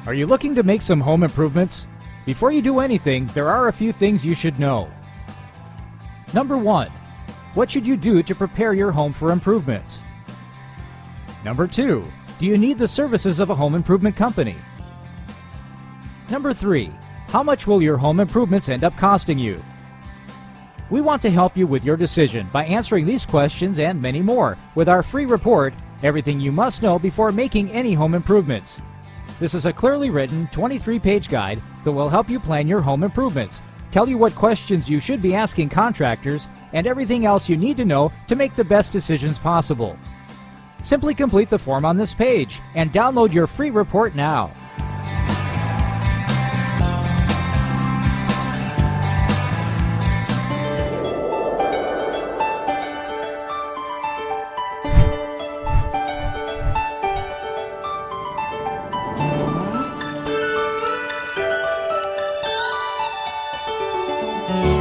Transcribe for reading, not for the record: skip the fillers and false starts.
Are you looking to make some home improvements? Before you do anything, there are a few things you should know. Number 1. What should you do to prepare your home for improvements? Number 2. Do you need the services of a home improvement company? Number 3. How much will your home improvements end up costing you? We want to help you with your decision by answering these questions and many more with our free report, Everything You Must Know Before Making Any Home Improvements. This is a clearly written 23-page guide that will help you plan your home improvements, tell you what questions you should be asking contractors, and everything else you need to know to make the best decisions possible. Simply complete the form on this page and download your free report now. Mm-hmm.